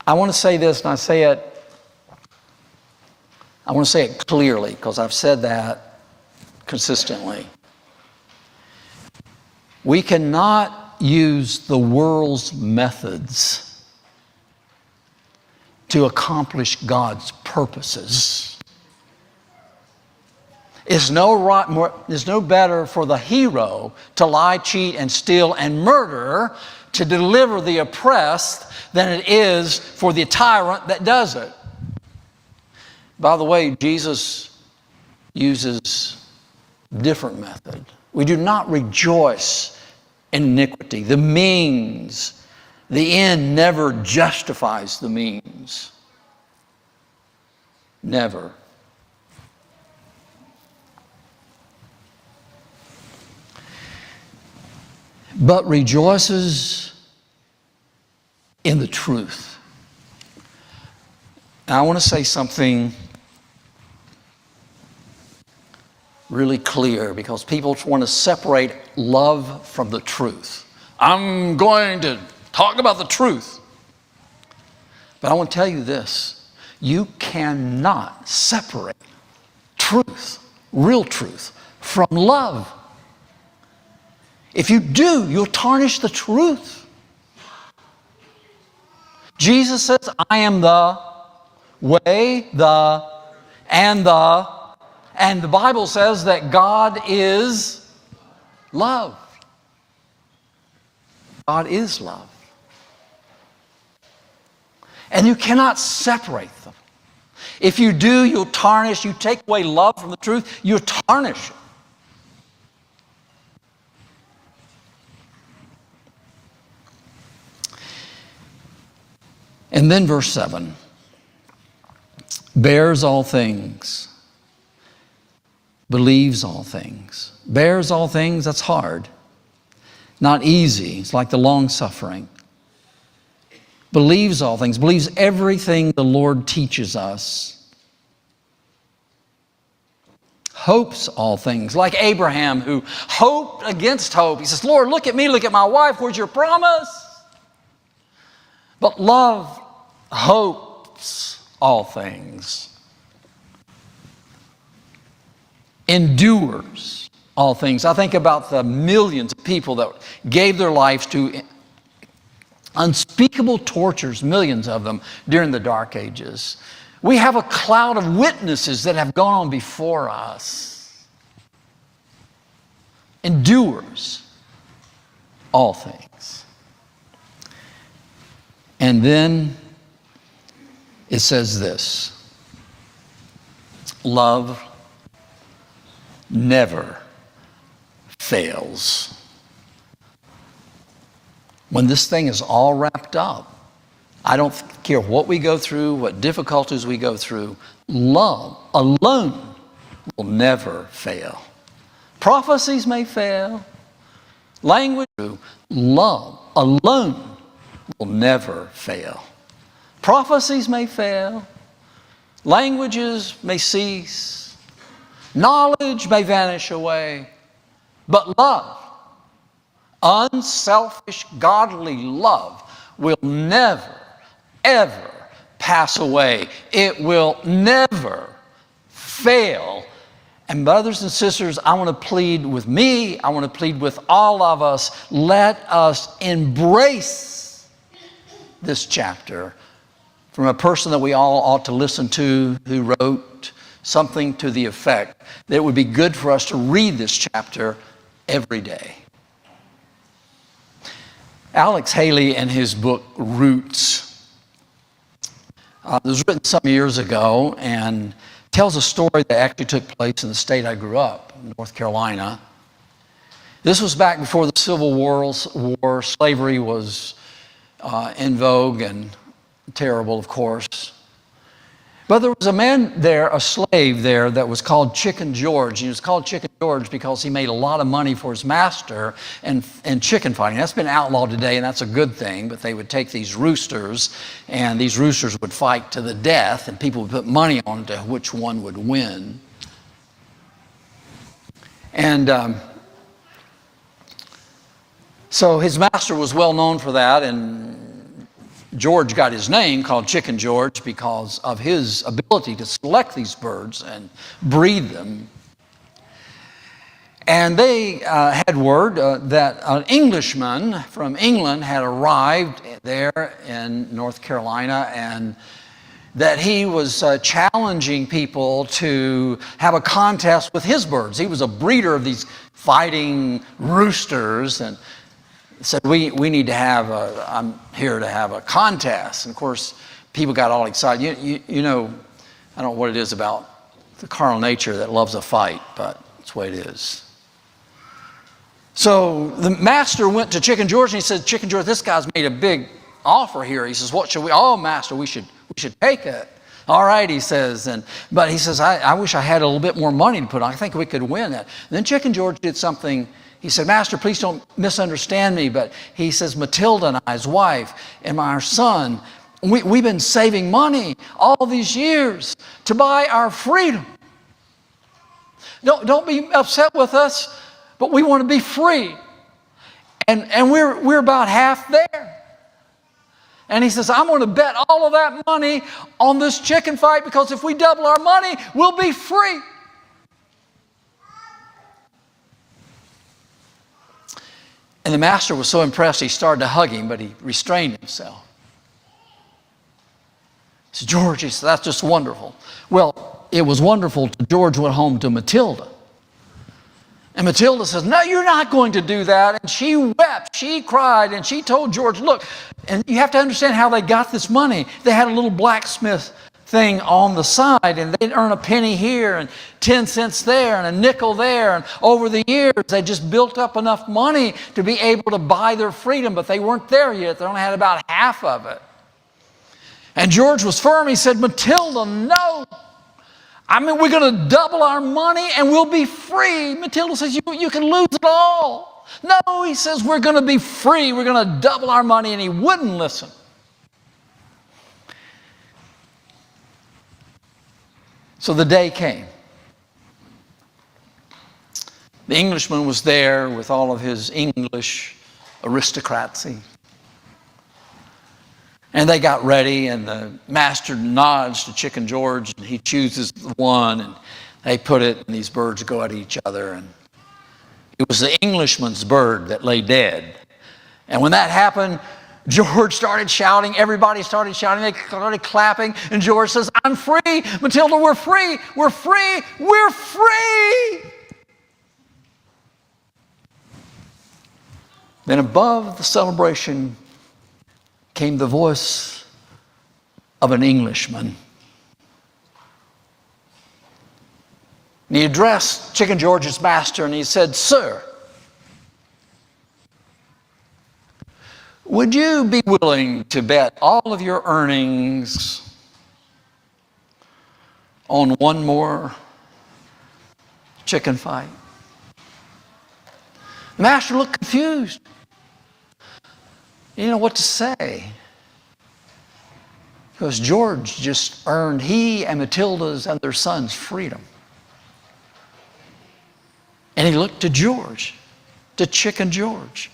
I want to say this, and I want to say it clearly, because I've said that consistently. We cannot use the world's methods to accomplish God's purposes. It's no better for the hero to lie, cheat, and steal, and murder to deliver the oppressed than it is for the tyrant that does it. By the way, Jesus uses a different method. We do not rejoice in iniquity. The end never justifies the means. Never. But rejoices in the truth. Now, I want to say something really clear, because people want to separate love from the truth. I'm going to talk about the truth. But I want to tell you this. You cannot separate truth, real truth, from love. If you do, you'll tarnish the truth. Jesus says, I am the way, and the Bible says that God is love. God is love. And you cannot separate them. If you do, you'll tarnish. You take away love from the truth, you'll tarnish it. And then verse 7. Bears all things. Believes all things. Bears all things, that's hard. Not easy. It's like the long suffering. Believes all things. Believes everything the Lord teaches us. Hopes all things. Like Abraham, who hoped against hope. He says, Lord, look at me, look at my wife. Where's your promise? But love hopes all things. Endures all things. I think about the millions of people that gave their lives to unspeakable tortures, millions of them, during the Dark Ages. We have a cloud of witnesses that have gone on before us. Endures all things. And then it says this: love never fails. When this thing is all wrapped up, I don't care what we go through, what difficulties we go through, love alone will never fail. Prophecies may fail, language, love alone will never fail. Prophecies may fail, languages may cease, knowledge may vanish away, but love, unselfish, godly love, will never, ever pass away. It will never fail. And brothers and sisters, I want to plead with me, I want to plead with all of us, let us embrace this chapter from a person that we all ought to listen to, who wrote something to the effect that it would be good for us to read this chapter every day. Alex Haley, in his book Roots, it was written some years ago and tells a story that actually took place in the state I grew up, North Carolina. This was back before the Civil War. Slavery was in vogue and terrible, of course. But there was a man there, a slave there, that was called Chicken George. He was called Chicken George because he made a lot of money for his master in chicken fighting. That's been outlawed today, and that's a good thing. But they would take these roosters, and these roosters would fight to the death, and people would put money on to which one would win. And so his master was well known for that, and George got his name called Chicken George because of his ability to select these birds and breed them. And they had word that an Englishman from England had arrived there in North Carolina, and that he was challenging people to have a contest with his birds. He was a breeder of these fighting roosters, and said, we need to have I'm here to have a contest. And of course, people got all excited. You know, I don't know what it is about the carnal nature that loves a fight, but that's the way it is. So the master went to Chicken George and he said, Chicken George, this guy's made a big offer here. He says, what should we? Oh, master, we should take it. All right, he says. But he says, I wish I had a little bit more money to put on. I think we could win that. And then Chicken George did something. He said, Master, please don't misunderstand me. But he says, Matilda and I, his wife, and our son, we've been saving money all these years to buy our freedom. Don't be upset with us, but we want to be free. And we're about half there. And he says, I'm going to bet all of that money on this chicken fight, because if we double our money, we'll be free. And the master was so impressed, he started to hug him, but he restrained himself. He said, George, he said, that's just wonderful. Well, it was wonderful till George went home to Matilda. And Matilda says, no, you're not going to do that. And she wept, she cried, and she told George, look, and you have to understand how they got this money. They had a little blacksmith thing on the side, and they'd earn a penny here and 10 cents there and a nickel there. And over the years, they just built up enough money to be able to buy their freedom, but they weren't there yet. They only had about half of it. And George was firm. He said, Matilda, no. I mean, we're going to double our money and we'll be free. Matilda says, you can lose it all. No, he says, we're going to be free. We're going to double our money. And he wouldn't listen. So the day came. The Englishman was there with all of his English aristocracy. And they got ready, and the master nods to Chicken George, and he chooses the one, and they put it, and these birds go at each other. And it was the Englishman's bird that lay dead. And when that happened, George started shouting. Everybody started shouting. They started clapping. And George says, I'm free. Matilda, we're free. We're free. We're free. Then above the celebration came the voice of an Englishman. And he addressed Chicken George's master and he said, Sir, would you be willing to bet all of your earnings on one more chicken fight? The master looked confused. He didn't know what to say. Because George just earned he and Matilda's and their son's freedom. And he looked to George, to Chicken George.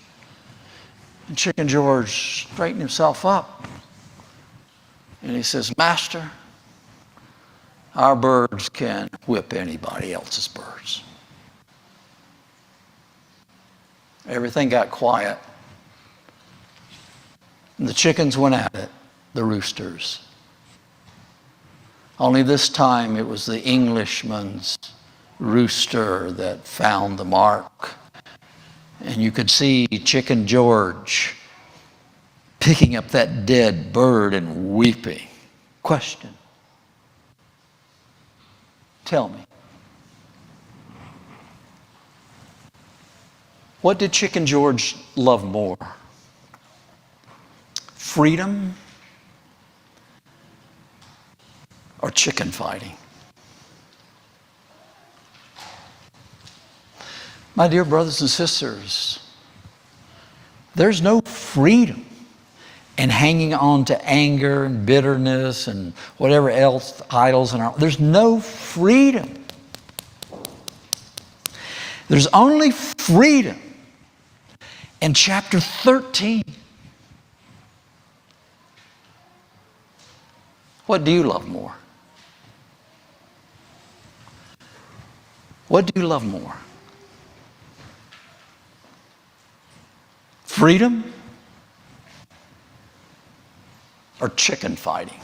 And Chicken George straightened himself up. And he says, Master, our birds can whip anybody else's birds. Everything got quiet. And the chickens went at it, the roosters. Only this time it was the Englishman's rooster that found the mark. And you could see Chicken George picking up that dead bird and weeping. Question. Tell me. What did Chicken George love more? Freedom or chicken fighting? My dear brothers and sisters, there's no freedom in hanging on to anger and bitterness and whatever else, idols in our. There's no freedom. There's only freedom in chapter 13. What do you love more? What do you love more? Freedom or chicken fighting?